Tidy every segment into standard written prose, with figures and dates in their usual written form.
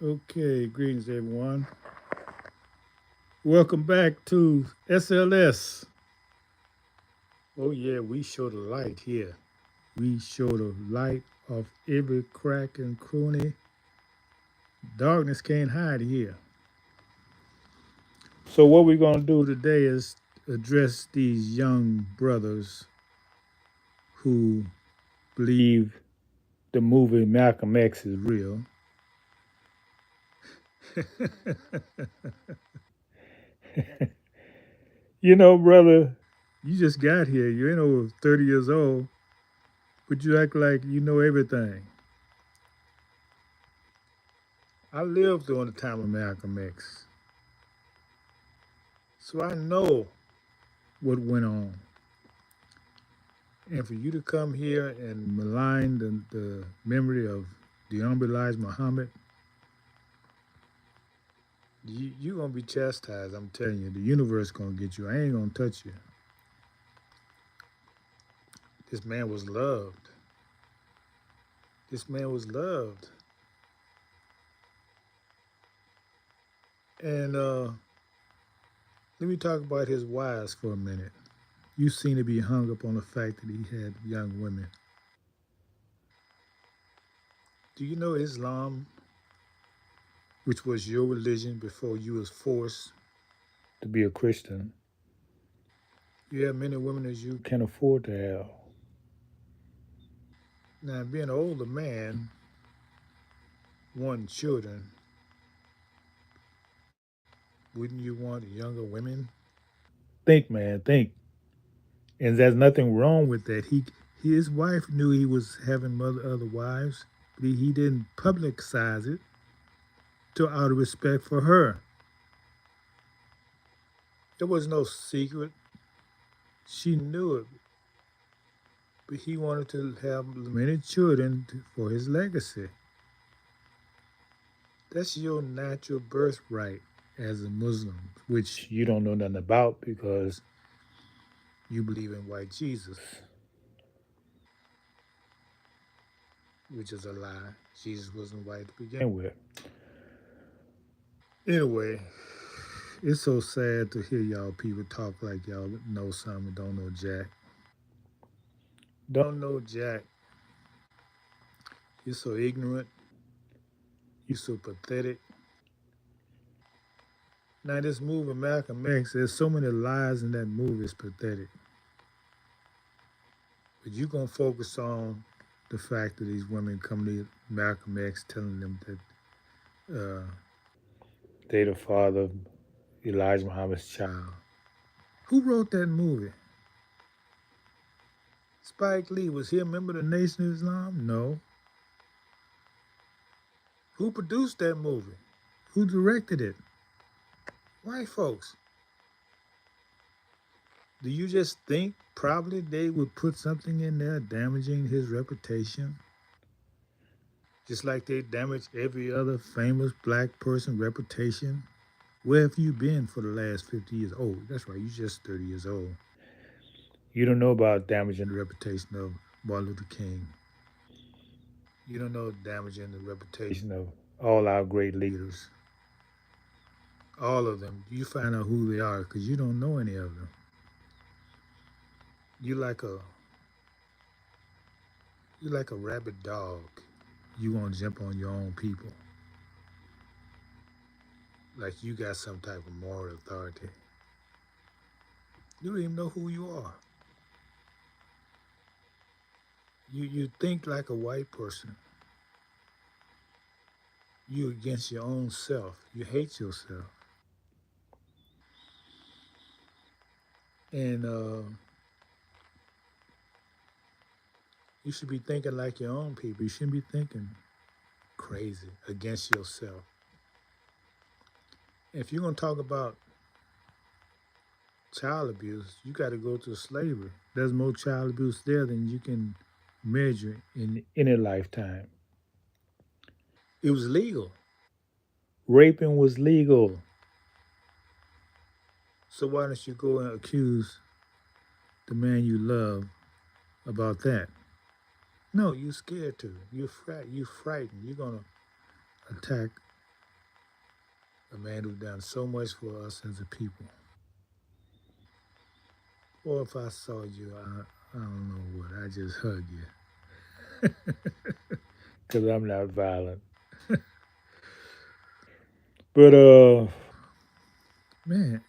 Okay, greetings everyone. Welcome back to SLS. Oh yeah, we show the light here. We show the light of every crack and cranny. Darkness can't hide here. So what we're gonna do today is address these young brothers who believe the movie Malcolm X is real. Brother, you just got here. You ain't over 30 years old, but you act like you know everything. I lived during the time of Malcolm X, so I know what went on. And for you to come here and malign the memory of the unbelieved Muhammad, you're going to be chastised. I'm telling you, the universe going to get you. I ain't going to touch you. This man was loved. This man was loved. And let me talk about his wives for a minute. You seem to be hung up on the fact that he had young women. Do you know Islam, which was your religion before you was forced to be a Christian? You have many women as you can afford to have. Now, being an older man, wanting children, wouldn't you want younger women? Think, man, think. And there's nothing wrong with that. His wife knew he was having other wives, but he didn't publicize it to out of respect for her. There was no secret. She knew it, but he wanted to have many children for his legacy. That's your natural birthright as a Muslim, which you don't know nothing about because you believe in white Jesus, which is a lie. Jesus wasn't white to begin with. Anyway, it's so sad to hear y'all people talk like y'all know something and don't know Jack. Don't know Jack. You're so ignorant. You're so pathetic. Now, this movie, Malcolm X, there's so many lies in that movie, it's pathetic. But you're going to focus on the fact that these women come to Malcolm X telling them that they the father of Elijah Muhammad's child. Who wrote that movie? Spike Lee. Was he a member of the Nation of Islam? No. Who produced that movie? Who directed it? White folks. Do you just think probably they would put something in there damaging his reputation? Just like they damaged every other famous black person reputation? Where have you been for the last 50 years? Oh, that's right, you're just 30 years old. You don't know about damaging the reputation of Martin Luther King. You don't know damaging the reputation of all our great leaders. All of them. You find out who they are because you don't know any of them. You like a you like a rabid dog. You want to jump on your own people. Like you got some type of moral authority. You don't even know who you are. You think like a white person. You against your own self. You hate yourself. And you should be thinking like your own people. You shouldn't be thinking crazy against yourself. If you're going to talk about child abuse, you got to go to slavery. There's more child abuse there than you can measure in any lifetime. It was legal. Raping was legal. So why don't you go and accuse the man you love about that? No, you're scared to. You're frightened. You're gonna attack A man who's done so much for us as a people. Or if I saw you, I don't know what, I just hug you. Because I'm not violent. But, man,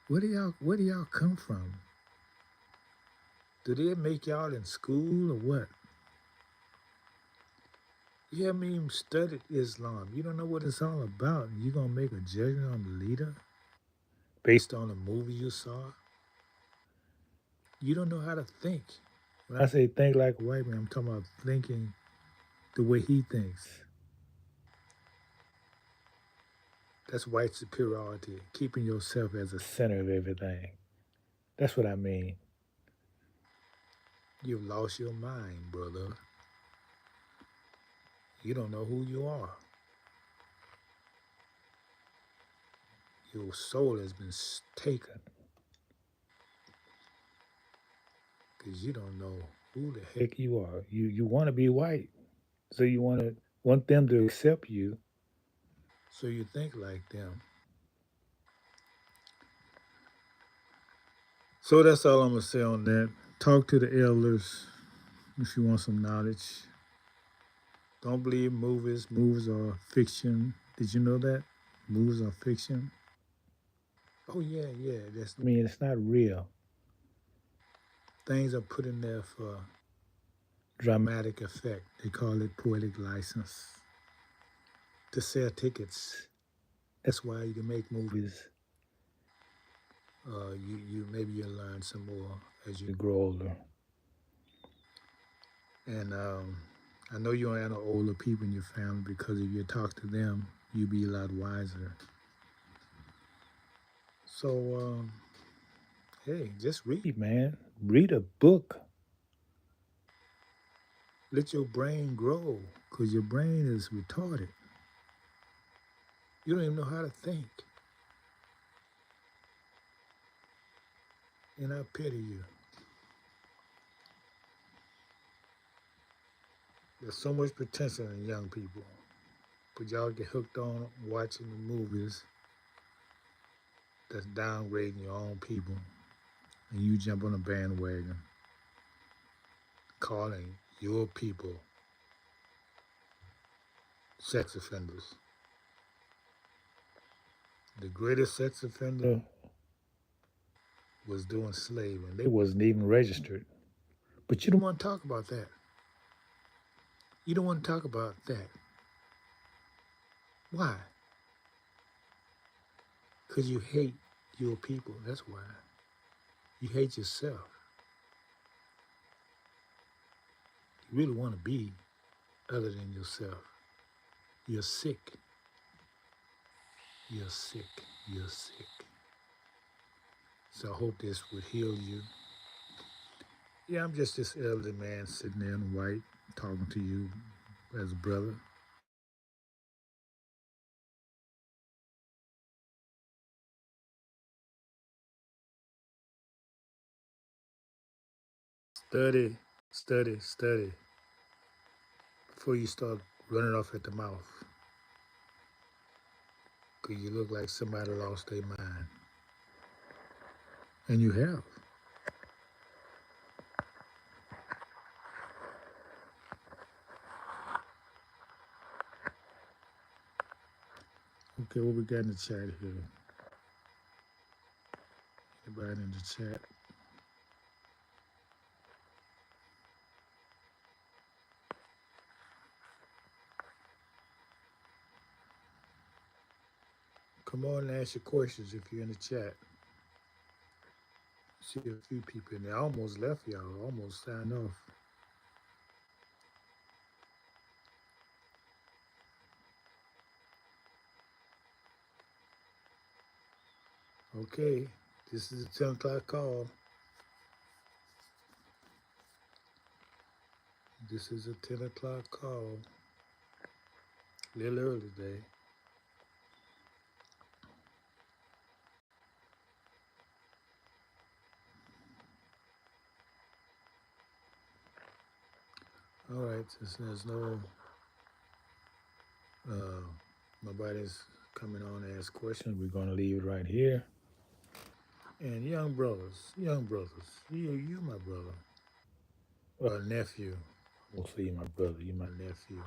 where do y'all come from? Do they make y'all in school or what? You haven't even studied Islam. You don't know what it's all about. And you're going to make a judgment on the leader based on a movie you saw? You don't know how to think. When I say think like a white man, I'm talking about thinking the way he thinks. That's white superiority, keeping yourself as the center of everything. That's what I mean. You've lost your mind, brother. You don't know who you are. Your soul has been taken because you don't know who the heck you are. You want to be white, so you want them to accept you, so you think like them. So that's all I'm gonna say on that. Talk to the elders if you want some knowledge. Don't believe movies. Movies are fiction. Did you know that? Movies are fiction. Oh yeah, yeah. That's, I mean, it's not real. Things are put in there for dramatic effect. They call it poetic license to sell tickets. That's why you can make movies. You maybe you'll learn some more as you grow older. And I know you don't have no older people in your family because if you talk to them, you'll be a lot wiser. So, hey, just read, man. Read a book. Let your brain grow because your brain is retarded. You don't even know how to think. And I pity you. There's so much potential in young people, but y'all get hooked on watching the movies that's downgrading your own people, and you jump on a bandwagon calling your people sex offenders. The greatest sex offender was doing slavery, and they wasn't even registered. But you don't want to talk about that. You don't want to talk about that. Why? Because you hate your people. That's why. You hate yourself. You really want to be other than yourself. You're sick. You're sick. You're sick. So I hope this would heal you. Yeah, I'm just this elderly man sitting there in white talking to you as a brother. Study, study, study before you start running off at the mouth. Because you look like somebody lost their mind. And you have. Okay, what we got in the chat here? Anybody in the chat? Come on and ask your questions if you're in the chat. See a few people in there. I almost left y'all. Almost signed off. Okay, this is a 10 o'clock call. This is a 10 o'clock call. A little early today. All right, since there's no, uh, nobody's coming on to ask questions. We're going to leave it right here. And young brothers, you my brother, well, nephew. I won't say you my brother, you my nephew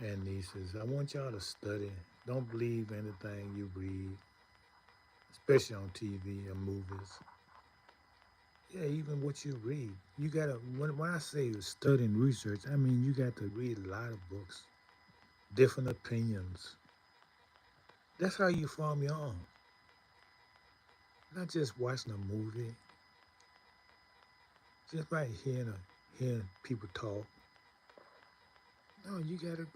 and nieces. I want y'all to study. Don't believe anything you read, especially on TV or movies. Yeah, even what you read. You gotta, when I say study and research, I mean you got to read a lot of books, different opinions. That's how you form your own. Not just watching a movie, just by hearing people talk. No, you gotta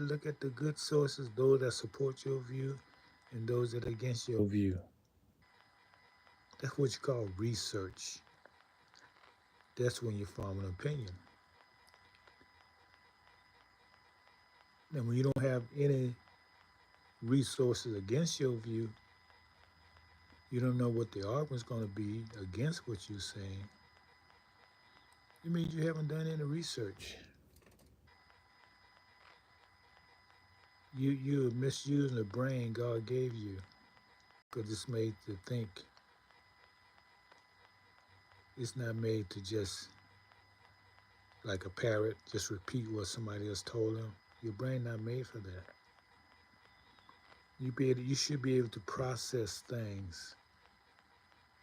look at the good sources, those that support your view and those that are against your view. That's what you call research. That's when you form an opinion. And when you don't have any resources against your view, you don't know what the argument's going to be against what you're saying. It means you haven't done any research. You're misusing the brain God gave you because it's made to think. It's not made to just, like a parrot, just repeat what somebody else told them. Your brain not made for that. You should be able to process things,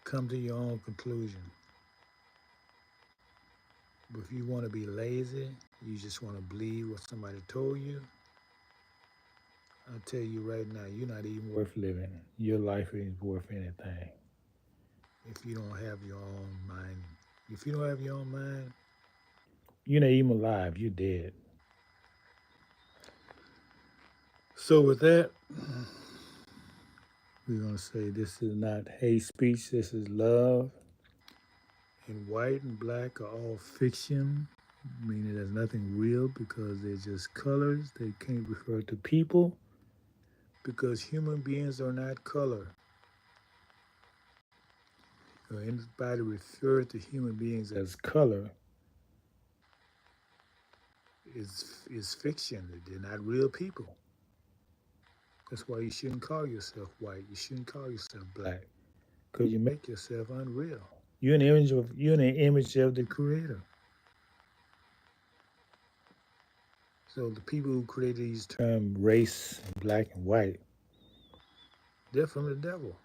come to your own conclusion. But if you want to be lazy, you just want to believe what somebody told you, I'll tell you right now, you're not even worth living. Your life ain't worth anything if you don't have your own mind. If you don't have your own mind, you're not even alive. You're dead. So with that, we're gonna say this is not hate speech. This is love. And white and black are all fiction, meaning there's nothing real because they're just colors. They can't refer to people because human beings are not color. Anybody refer to human beings as color is fiction. They're not real people. That's why you shouldn't call yourself white. You shouldn't call yourself black because you make yourself unreal. You're an image of the Creator. So the people who created these terms race, black and white, they're from the devil.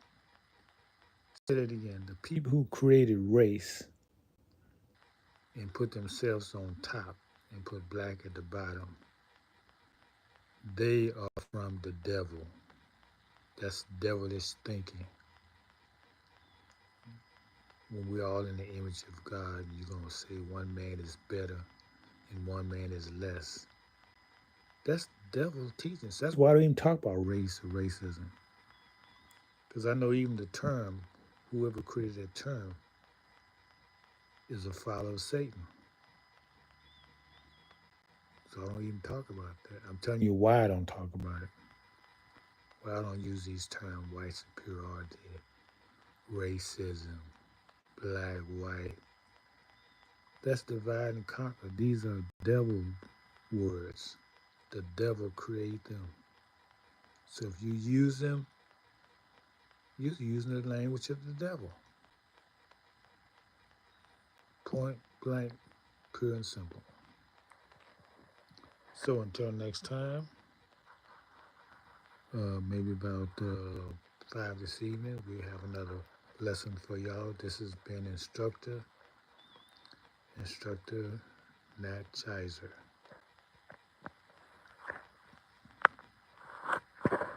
Say that again. The people who created race and put themselves on top and put black at the bottom, they are from the devil. That's devilish thinking. When we're all in the image of God, you're going to say one man is better and one man is less. That's devil teachings. That's why I don't even talk about race or racism. Because I know even the term, whoever created that term, is a follower of Satan. So I don't even talk about that. I'm telling you why I don't talk about it. Why I don't use these terms, white superiority, racism, black, white. That's divide and conquer. These are devil words. The devil created them. So if you use them, you're using the language of the devil. Point blank, pure and simple. So until next time, maybe about 5 this evening, we have another lesson for y'all. This has been Instructor Nat Chiser.